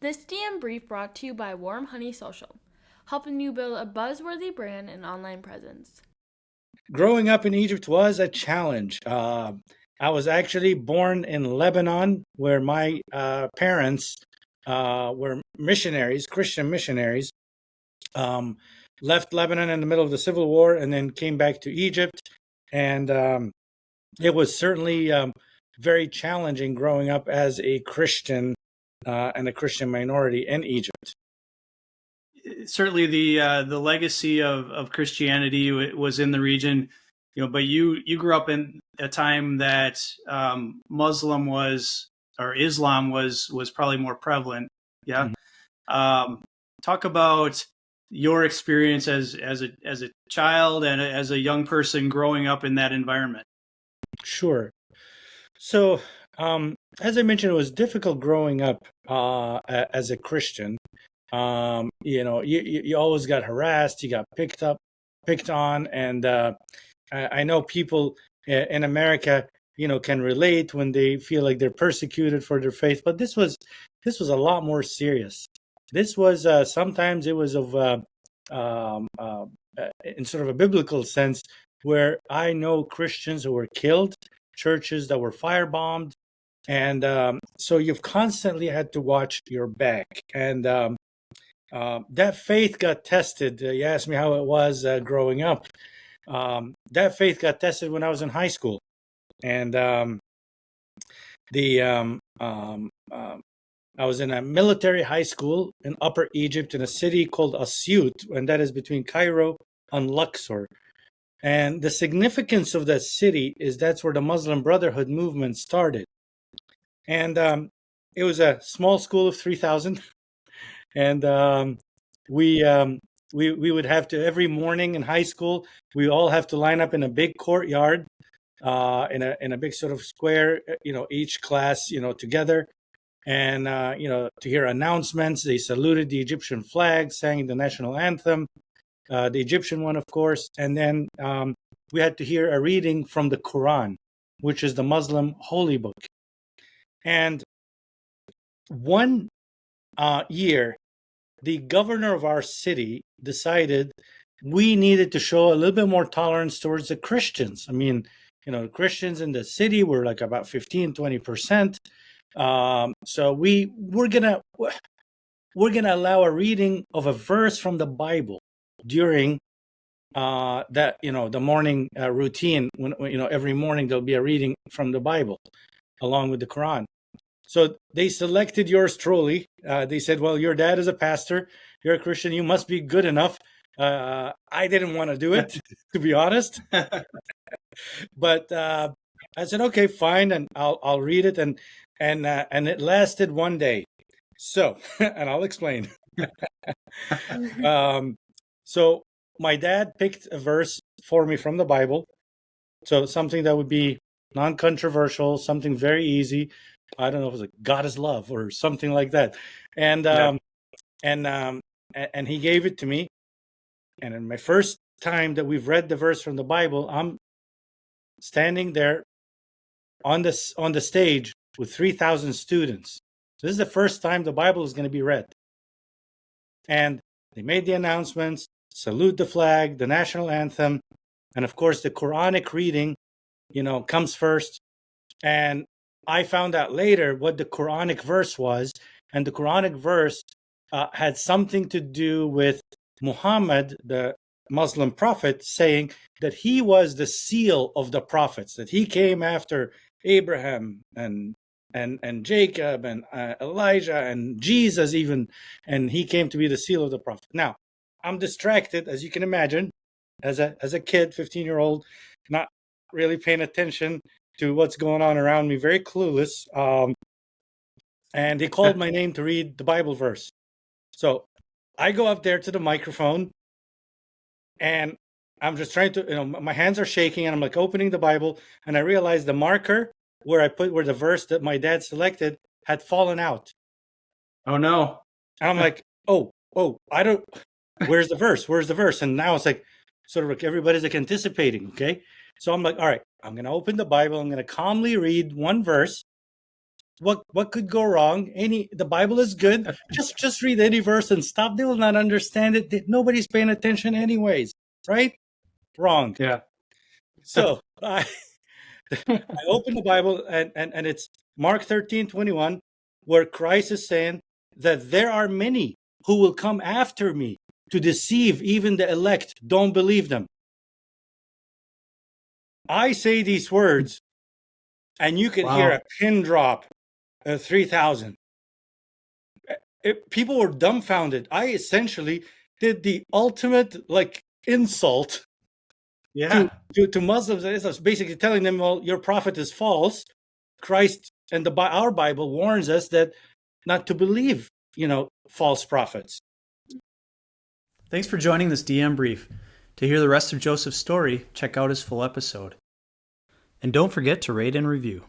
This DM brief brought to you by Warm Honey Social, helping you build a buzzworthy brand and online presence. Growing up in Egypt was a challenge. I was actually born in Lebanon, where my parents were missionaries, Christian missionaries. Um, Left Lebanon in the middle of the civil war and then came back to Egypt. And it was certainly very challenging growing up as a Christian and a Christian minority in Egypt. Certainly the legacy of Christianity was in the region, but you grew up in a time that Muslim was or Islam was probably more prevalent. Yeah. Mhm. Talk about your experience as a child and as a young person growing up in that environment. Sure. So, as I mentioned, it was difficult growing up as a Christian. You always got harassed, you got picked on, and I know people in America, can relate when they feel like they're persecuted for their faith. But this was a lot more serious. This was sometimes it was of um, uh, in sort of a biblical sense, where I know Christians who were killed, churches that were firebombed, and so you've constantly had to watch your back. And that faith got tested. You asked me how it was growing up. That faith got tested when I was in high school, and the I was in a military high school in Upper Egypt in a city called Asyut, and that is between Cairo and Luxor. And the significance of that city is that's where the Muslim Brotherhood movement started. And it was a small school of 3,000, and we we would have to every morning in high school we all have to line up in a big courtyard in a big sort of square, each class, together, and to hear announcements. They saluted the Egyptian flag, sang the national anthem, the Egyptian one, of course, and then we had to hear a reading from the Quran, which is the Muslim holy book. And one year, the governor of our city decided we needed to show a little bit more tolerance towards the Christians. I mean, Christians in the city were like about 15-20%. So we're gonna allow a reading of a verse from the Bible during that the morning routine, when every morning there'll be a reading from the Bible along with the Quran. So they selected yours truly. They said, well, your dad is a pastor, you're a Christian, you must be good enough. I didn't want to do it, to be honest, but I said, okay, fine, and I'll read it, and it lasted one day. So, and I'll explain. So my dad picked a verse for me from the Bible, so something that would be non-controversial, something very easy. I don't know if it was like God is love or something like that, and Yeah. and he gave it to me. And in my first time that we've read the verse from the Bible, I'm standing there on the stage with 3,000 students. This is the first time the Bible is going to be read, and they made the announcements, salute the flag, the national anthem, and of course the Quranic reading, comes first. And I found out later what the Quranic verse was, and the Quranic verse had something to do with Muhammad, the Muslim prophet, saying that he was the seal of the prophets, that he came after Abraham and Jacob and Elijah and Jesus even, and he came to be the seal of the prophet. Now, I'm distracted, as you can imagine, as a kid, 15-year-old, not really paying attention to what's going on around me, very clueless. And they called my name to read the Bible verse. So I go up there to the microphone, and I'm just trying to, my hands are shaking, and I'm like opening the Bible, and I realize the marker where the verse that my dad selected had fallen out. Oh no. And I'm like, oh, where's the verse? Where's the verse? And now it's like, sort of like everybody's like anticipating, okay? So I'm like, all right, I'm going to open the Bible. I'm going to calmly read one verse. what could go wrong? The Bible is good. Just read any verse and stop. They will not understand it. Nobody's paying attention anyways, right? Wrong. Yeah. So I open the Bible and it's Mark 13:21, where Christ is saying that there are many who will come after me to deceive even the elect. Don't believe them. I say these words, and you can hear a pin drop at 3,000. People were dumbfounded. I essentially did the ultimate insult to Muslims. It's basically telling them, well, your prophet is false. Christ and our Bible warns us that not to believe, false prophets. Thanks for joining this DM brief. To hear the rest of Joseph's story, check out his full episode. And don't forget to rate and review.